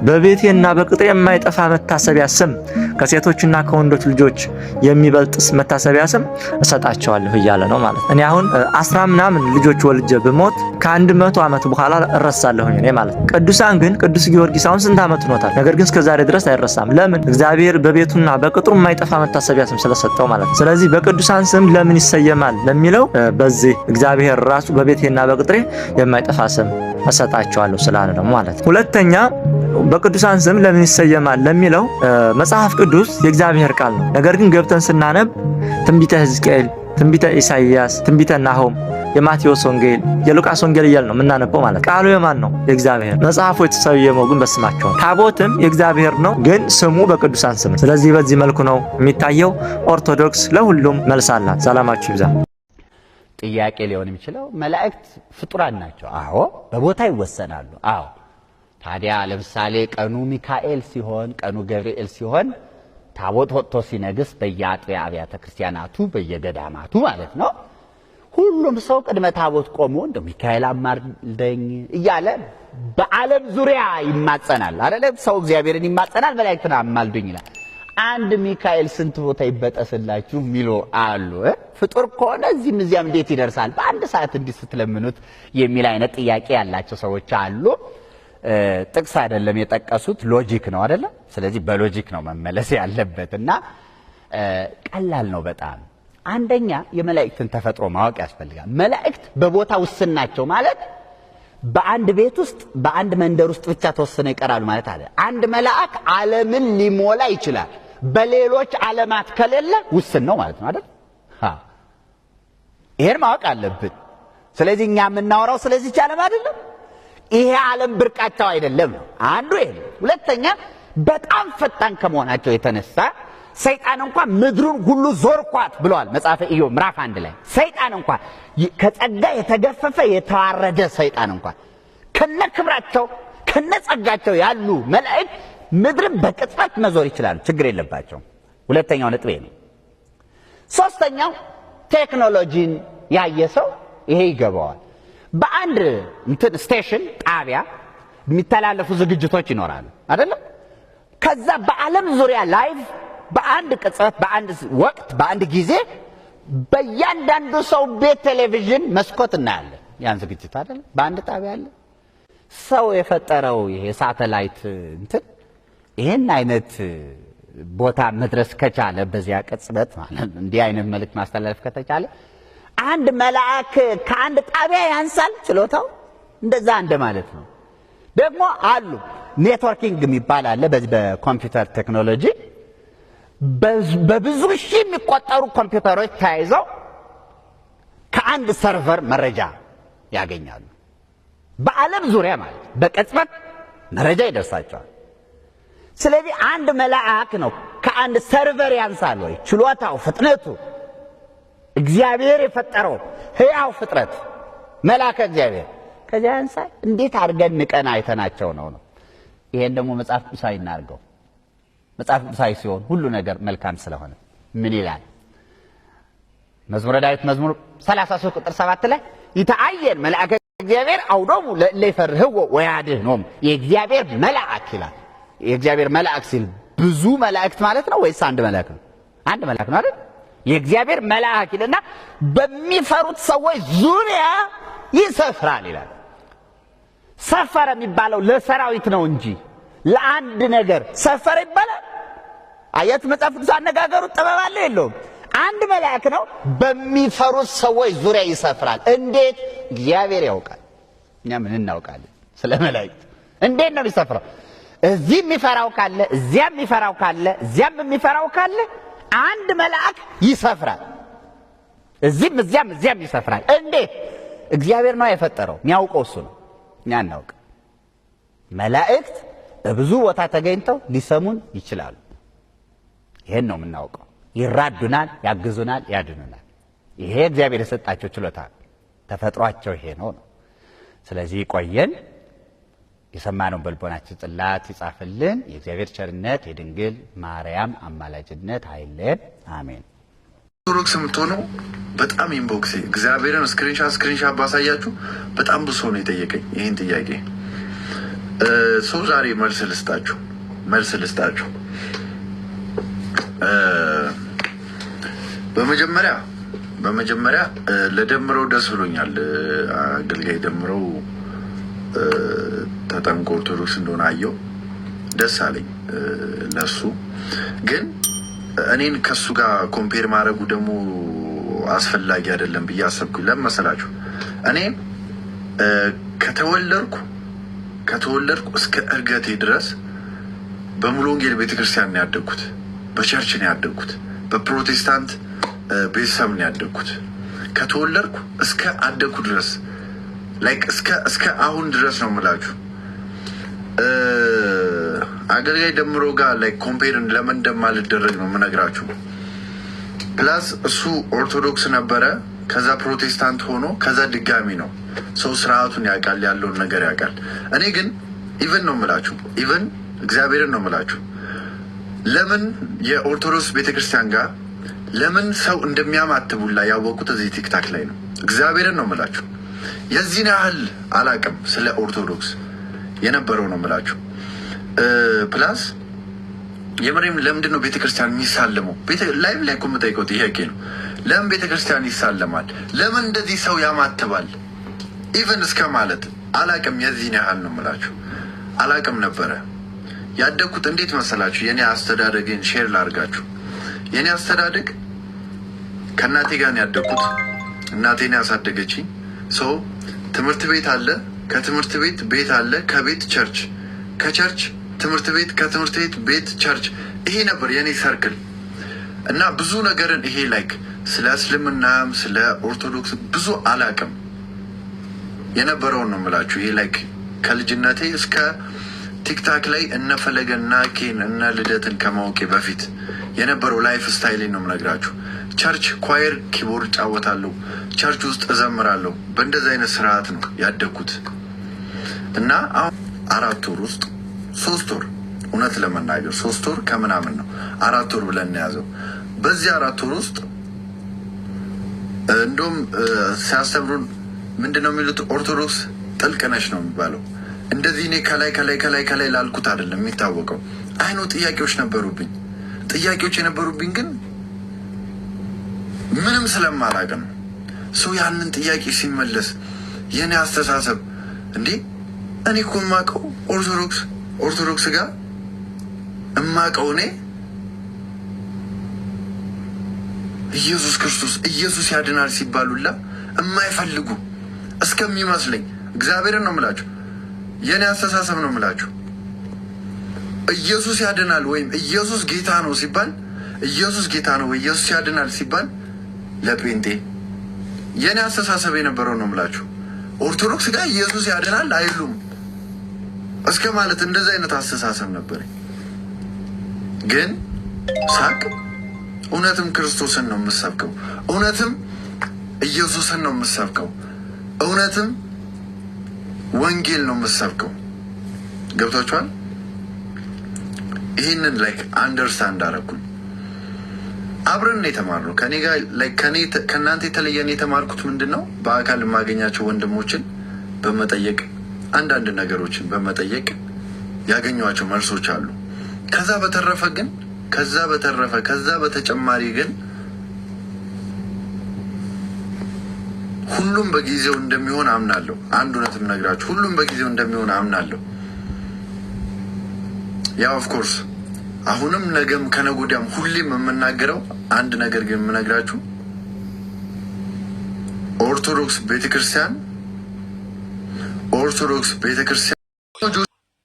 በቤቴና በቅጥሬ የማይጠፋ መታሰቢያ ስም ከሴቶችና ከወንዶች ልጆች የሚበልጥ መታሰቢያ ስም እሰጣቸዋለሁ እያለ ነው ማለት። እኔ አሁን 10 ምናምን ልጆች ወልጄ ብሞት ከ100 ዓመት በኋላ እረሳለሁኝ እኔ ማለት። ቅዱሳን ግን ቅዱስ ጊዮርጊስ አሁን ስንት ዓመት ሆኖታል? ነገር ግን እስከዛሬ ድረስ አይረሳም። ለምን? እግዚአብሔር በቤቱና በቅጥሩ የማይጠፋ መታሰቢያ ስም ስለሰጠው ማለት። ስለዚህ በቅዱሳን ስም ለምን ይሰየማል ለሚለው በዚህ እግዚአብሔር ራሱ በቤቴና በቅጥሬ የማይጠፋ ስም እሰጣቸዋለሁ ስላለ ነው ማለት። ሁለተኛ በቅዱሳን ስም ለምን ይሰየማል ለሚለው መጽሐፍ ቅዱስ የእግዚአብሔር ቃል ነው። ነገር ግን ገብተን ስናነብ ትንቢተ ሕዝቅኤል፣ ትንቢተ ኢሳይያስ፣ ትንቢተ ናሆም፣ የማቴዎስ ወንጌል፣ የሉቃስ ወንጌል እያልን ነው የምናነበው ማለት። ቃሉ የማን ነው? የእግዚአብሔር። መጽሐፉ የተሰየመው ግን በስማቸው ነው። ታቦትም የእግዚአብሔር ነው፣ ግን ስሙ በቅዱሳን ስም። ስለዚህ በዚህ መልኩ ነው የሚታየው። ኦርቶዶክስ ለሁሉም መልስ አላት። ሰላማችሁ ይብዛ። ጥያቄ ሊሆን የሚችለው መላእክት ፍጡራን ናቸው። አዎ በቦታ ይወሰናሉ። አዎ ታዲያ ለምሳሌ ቀኑ ሚካኤል ሲሆን ቀኑ ገብርኤል ሲሆን ታቦት ወጥቶ ሲነግስ በየአጥቢያ አብያተ ክርስቲያናቱ በየገዳማቱ ማለት ነው ሁሉም ሰው ቅድመ ታቦት ቆሞ እንደ ሚካኤል አማልደኝ እያለ በዓለም ዙሪያ ይማጸናል አይደል? ሰው እግዚአብሔርን ይማጸናል፣ መላእክትን አማልዱኝ ይላል። አንድ ሚካኤል ስንት ቦታ ይበጠስላችሁ ሚሉ አሉ። ፍጡር ከሆነ እዚህም እዚያም እንዴት ይደርሳል በአንድ ሰዓት እንዲህ ስትለምኑት የሚል አይነት ጥያቄ ያላቸው ሰዎች አሉ። ጥቅስ አይደለም የጠቀሱት፣ ሎጂክ ነው አይደለም? ስለዚህ በሎጂክ ነው መመለስ ያለበትና ቀላል ነው በጣም። አንደኛ የመላእክትን ተፈጥሮ ማወቅ ያስፈልጋል። መላእክት በቦታ ውስን ናቸው ማለት በአንድ ቤት ውስጥ በአንድ መንደር ውስጥ ብቻ ተወስነው ይቀራሉ ማለት አለ። አንድ መልአክ ዓለምን ሊሞላ ይችላል። በሌሎች ዓለማት ከሌለ ውስን ነው ማለት ነው አይደል? ይሄን ማወቅ አለብን። ስለዚህ እኛ የምናወራው ስለዚህ ዓለም አይደለም። ይሄ ዓለም ብርቃቸው አይደለም ነው አንዱ ይሄ። ሁለተኛ በጣም ፈጣን ከመሆናቸው የተነሳ ሰይጣን እንኳን ምድሩን ሁሉ ዞርኳት ብለዋል መጽሐፈ ኢዮብ ምዕራፍ 1 ላይ። ሰይጣን እንኳን ከጸጋ የተገፈፈ የተዋረደ ሰይጣን እንኳን ከነክብራቸው ከነጸጋቸው ያሉ መላእክት ምድርን በቅጽበት መዞር ይችላሉ፣ ችግር የለባቸውም። ሁለተኛው ነጥብ ነው። ሶስተኛው ቴክኖሎጂን ያየ ሰው ይሄ ይገባዋል። በአንድ እንትን ስቴሽን ጣቢያ የሚተላለፉ ዝግጅቶች ይኖራሉ አይደለም? ከዛ በዓለም ዙሪያ ላይቭ በአንድ ቅጽበት፣ በአንድ ወቅት፣ በአንድ ጊዜ በእያንዳንዱ ሰው ቤት ቴሌቪዥን መስኮት እናያለን ያን ዝግጅት አይደለም? በአንድ ጣቢያ አለ። ሰው የፈጠረው ይሄ ሳተላይት እንትን ይሄን አይነት ቦታ መድረስ ከቻለ በዚያ ቅጽበት ማለት እንዲህ አይነት መልእክት ማስተላለፍ ከተቻለ አንድ መልአክ ከአንድ ጣቢያ ያንሳል ችሎታው? እንደዛ እንደማለት ነው። ደግሞ አሉ ኔትወርኪንግ የሚባል አለ። በዚህ በኮምፒውተር ቴክኖሎጂ በብዙ ሺህ የሚቆጠሩ ኮምፒውተሮች ተያይዘው ከአንድ ሰርቨር መረጃ ያገኛሉ። በዓለም ዙሪያ ማለት በቅጽበት መረጃ ይደርሳቸዋል። ስለዚህ አንድ መልአክ ነው ከአንድ ሰርቨር ያንሳል ወይ? ችሎታው፣ ፍጥነቱ እግዚአብሔር የፈጠረው ሕያው ፍጥረት መልአከ እግዚአብሔር ከዚያ ያንሳል? እንዴት አድርገን ንቀን አይተናቸው ነው? ይሄን ደግሞ መጽሐፍ ቅዱሳዊ እናድርገው። መጽሐፍ ቅዱሳዊ ሲሆን ሁሉ ነገር መልካም ስለሆነ ምን ይላል? መዝሙረ ዳዊት መዝሙር 33 ቁጥር 7 ላይ ይተአየን መልአከ እግዚአብሔር አውዶሙ ለይፈርህዎ ወያድኅኖሙ የእግዚአብሔር መልአክ ይላል። የእግዚአብሔር መልአክ ሲል ብዙ መላእክት ማለት ነው ወይስ አንድ መልአክ ነው? አንድ መልአክ ነው አይደል? የእግዚአብሔር መልአክ ይልና በሚፈሩት ሰዎች ዙሪያ ይሰፍራል ይላል። ሰፈረ የሚባለው ለሰራዊት ነው እንጂ ለአንድ ነገር ሰፈረ ይባላል? አያት መጽሐፍ ቅዱስ አነጋገሩ ጥበብ አለ የለውም? አንድ መልአክ ነው በሚፈሩት ሰዎች ዙሪያ ይሰፍራል። እንዴት? እግዚአብሔር ያውቃል። እኛ ምን እናውቃለን ስለ መላእክት? እንዴት ነው የሚሰፍረው? እዚህ የሚፈራው ካለ፣ እዚያም የሚፈራው ካለ፣ እዚያም የሚፈራው ካለ አንድ መልአክ ይሰፍራል። እዚህም እዚያም ይሰፍራል። እንዴት? እግዚአብሔር ነው የፈጠረው። የሚያውቀው እሱ ነው፣ እኛ እናውቅ። መላእክት በብዙ ቦታ ተገኝተው ሊሰሙን ይችላሉ። ይሄን ነው የምናውቀው። ይራዱናል፣ ያግዙናል፣ ያድኑናል። ይሄ እግዚአብሔር የሰጣቸው ችሎታ ተፈጥሯቸው ይሄ ነው። ስለዚህ ቆየን። የሰማነውን በልቦናችን ጽላት ይጻፍልን። የእግዚአብሔር ቸርነት የድንግል ማርያም አማላጅነት አይለየን። አሜን። ኦርቶዶክስ የምትሆነው በጣም ኢንቦክስ እግዚአብሔርን ስክሪንሻት ባሳያችሁ በጣም ብዙ ሰው ነው የጠየቀኝ ይህን ጥያቄ። ሰው ዛሬ መልስ ልስጣችሁ። በመጀመሪያ ለደምረው ደስ ብሎኛል። አገልጋይ ደምረው ተጠምቆ ኦርቶዶክስ እንደሆነ አየው፣ ደስ አለኝ ለሱ። ግን እኔን ከሱ ጋር ኮምፔር ማድረጉ ደግሞ አስፈላጊ አይደለም ብዬ አሰብኩ። ለምን መሰላችሁ? እኔ ከተወለድኩ እስከ እርገቴ ድረስ በሙሉ ወንጌል ቤተክርስቲያን ነው ያደግኩት። በቸርች ነው ያደግኩት። በፕሮቴስታንት ቤተሰብ ነው ያደግኩት። ከተወለድኩ እስከ አደግኩ ድረስ እስከ አሁን ድረስ ነው የምላችሁ። አገልጋይ ደምሮ ጋር ኮምፔር ለምን እንደማልደረግ ነው የምነግራችሁ። ፕላስ እሱ ኦርቶዶክስ ነበረ፣ ከዛ ፕሮቴስታንት ሆኖ ከዛ ድጋሚ ነው። ሰው ስርዓቱን ያውቃል፣ ያለውን ነገር ያውቃል። እኔ ግን ኢቨን ነው የምላችሁ፣ ኢቨን እግዚአብሔርን ነው የምላችሁ። ለምን የኦርቶዶክስ ቤተክርስቲያን ጋር ለምን ሰው እንደሚያማትቡላ ያወቁት እዚህ ቲክታክ ላይ ነው። እግዚአብሔርን ነው የምላችሁ። የዚህን ያህል አላቅም ስለ ኦርቶዶክስ የነበረው ነው የምላችሁ። ፕላስ የምሬም ለምንድን ነው ቤተክርስቲያን የሚሳለመው? ላይቭ ላይ እኮ የምጠይቀው ጥያቄ ነው። ለምን ቤተክርስቲያን ይሳለማል? ለምን እንደዚህ ሰው ያማትባል? ኢቨን እስከ ማለት አላቅም። የዚህን ያህል ነው የምላችሁ። አላቅም ነበረ ያደግኩት። እንዴት መሰላችሁ? የኔ አስተዳደግን ሼር ላርጋችሁ። የኔ አስተዳደግ ከእናቴ ጋር ነው ያደግኩት። እናቴን ያሳደገችኝ። ሰው ትምህርት ቤት አለ፣ ከትምህርት ቤት ቤት አለ፣ ከቤት ቸርች፣ ከቸርች ትምህርት ቤት፣ ከትምህርት ቤት ቤት ቸርች። ይሄ ነበር የኔ ሰርክል እና ብዙ ነገርን ይሄ ስለ እስልምናም ስለ ኦርቶዶክስ ብዙ አላቅም የነበረውን ነው የምላችሁ። ይሄ ከልጅነቴ እስከ ቲክታክ ላይ እነ ፈለገና ኬን እነ ልደትን ከማወቄ በፊት የነበረው ላይፍ ስታይሌን ነው የምነግራችሁ። ቸርች ኳየር ኪቦርድ ጫወታለሁ፣ ቸርች ውስጥ እዘምራለሁ። በእንደዚህ አይነት ስርዓት ነው ያደግኩት እና አሁን 4 ወር ውስጥ 3 ወር እውነት ለመናገር 3 ወር ከምናምን ነው 4 ወር ብለን ያዘው። በዚህ 4 ወር ውስጥ እንደውም ሲያስተምሩን ምንድነው የሚሉት? ኦርቶዶክስ ጥልቅ ነሽ ነው የሚባለው። እንደዚህ እኔ ከላይ ላልኩት አይደለም የሚታወቀው። አይኖ ጥያቄዎች ነበሩብኝ። ጥያቄዎች የነበሩብኝ ግን ምንም ስለማላውቅ ነው። ሰው ያንን ጥያቄ ሲመለስ የኔ አስተሳሰብ እንዴ እኔ እኮ የማውቀው ኦርቶዶክስ ጋር እማውቀው እኔ ኢየሱስ ክርስቶስ ኢየሱስ ያድናል ሲባሉላ የማይፈልጉ እስከሚመስለኝ እግዚአብሔርን ነው የምላችሁ። የኔ አስተሳሰብ ነው የምላችሁ። ኢየሱስ ያድናል ወይም ኢየሱስ ጌታ ነው ሲባል ኢየሱስ ጌታ ነው ወይ ኢየሱስ ያድናል ሲባል ለጴንጤ የኔ አስተሳሰብ የነበረው ነው የምላችሁ። ኦርቶዶክስ ጋር ኢየሱስ ያድናል አይሉም እስከ ማለት እንደዛ አይነት አስተሳሰብ ነበር። ግን ሳቅ እውነትም ክርስቶስን ነው የምሰብከው፣ እውነትም ኢየሱስን ነው የምሰብከው፣ እውነትም ወንጌል ነው የምሰብከው። ገብቷችኋል? ይህንን ላይክ አንደርስታንድ አደረኩኝ። አብረን ነው የተማርነው። ከኔ ጋር ላይክ ከእናንተ የተለየን የተማርኩት ምንድን ነው? በአካል የማገኛቸው ወንድሞችን በመጠየቅ አንዳንድ ነገሮችን በመጠየቅ ያገኟቸው መልሶች አሉ። ከዛ በተጨማሪ ግን ሁሉም በጊዜው እንደሚሆን አምናለሁ። አንድ እውነትም ነግራችሁ ሁሉም በጊዜው እንደሚሆን አምናለሁ። ያ ኦፍ ኮርስ አሁንም ነገም ከነጎዳም ሁሌም የምናገረው አንድ ነገር ግን የምነግራችሁ ኦርቶዶክስ ቤተክርስቲያን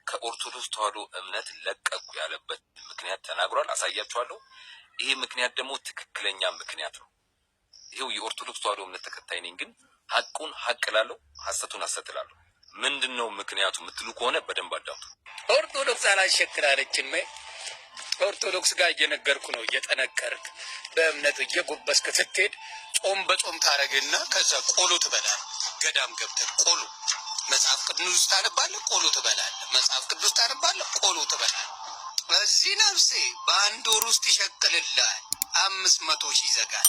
ከኦርቶዶክስ ተዋሕዶ እምነት ለቀቁ ያለበት ምክንያት ተናግሯል። አሳያችኋለሁ። ይሄ ምክንያት ደግሞ ትክክለኛ ምክንያት ነው። ይሄው የኦርቶዶክስ ተዋሕዶ እምነት ተከታይ ነኝ፣ ግን ሐቁን ሐቅ እላለሁ፣ ሐሰቱን ሐሰት እላለሁ። ምንድነው ምክንያቱ የምትሉ ከሆነ በደንብ አዳምጡ። ኦርቶዶክስ አላሸክላለችም። ኦርቶዶክስ ጋር እየነገርኩ ነው። እየጠነቀርክ በእምነት እየጎበስክ ስትሄድ ጾም በጾም ታረግና ከዛ ቆሎ ትበላለህ። ገዳም ገብተህ ቆሎ መጽሐፍ ቅዱስ ታነባለህ፣ ቆሎ ትበላለህ። መጽሐፍ ቅዱስ ታነባለህ፣ ቆሎ ትበላለህ። በዚህ ነፍሴ በአንድ ወር ውስጥ ይሸቅልልሃል፣ 500,000 ይዘጋል።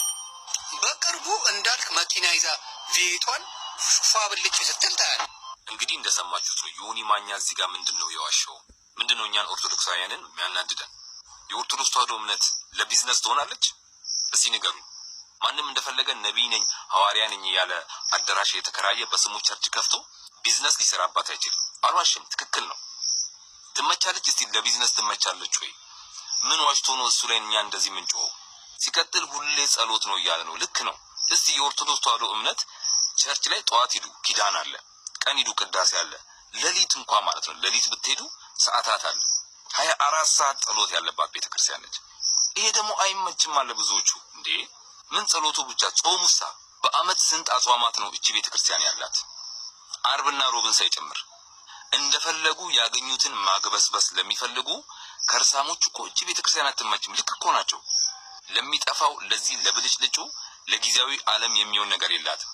በቅርቡ እንዳልክ መኪና ይዛ ቤቷን ሹፋ ብልጭ ስትል ታያለህ። እንግዲህ እንደሰማችሁት ነው። ዮኒ ማኛ እዚህ ጋር ምንድነው የዋሸው? ምንድነው እኛን ኦርቶዶክሳውያንን የሚያናድደን? የኦርቶዶክስ ተዋሕዶ እምነት ለቢዝነስ ትሆናለች? እስቲ ንገሩኝ። ማንም እንደፈለገ ነቢይ ነኝ ሐዋርያ ነኝ ያለ አዳራሽ የተከራየ በስሙ ቸርች ከፍቶ ቢዝነስ ሊሰራባት አይችልም። አልዋሽም፣ ትክክል ነው። ትመቻለች? እስቲ ለቢዝነስ ትመቻለች ወይ? ምን ዋሽቶ ነው እሱ ላይ እኛ እንደዚህ ምንጮው? ሲቀጥል ሁሌ ጸሎት ነው እያለ ነው። ልክ ነው። እስቲ የኦርቶዶክስ ተዋሕዶ እምነት ቸርች ላይ ጠዋት ሂዱ ኪዳን አለ፣ ቀን ሂዱ ቅዳሴ አለ፣ ሌሊት እንኳን ማለት ነው ሌሊት ብትሄዱ ሰዓታት አለ። 24 ሰዓት ጸሎት ያለባት ቤተክርስቲያን ነች። ይሄ ደግሞ አይመችም አለ ብዙዎቹ። እንዴ ምን ጸሎቱ ብቻ ጾሙሳ? በአመት ስንት አጽዋማት ነው እቺ ቤተክርስቲያን ያላት? አርብና ሮብን ሳይጨምር እንደፈለጉ ያገኙትን ማግበስበስ ለሚፈልጉ ከርሳሞች እኮ እቺ ቤተክርስቲያን አትመችም። ልክ እኮ ናቸው። ለሚጠፋው ለዚህ ለብልጭልጩ ለጊዜያዊ ዓለም የሚሆን ነገር የላትም።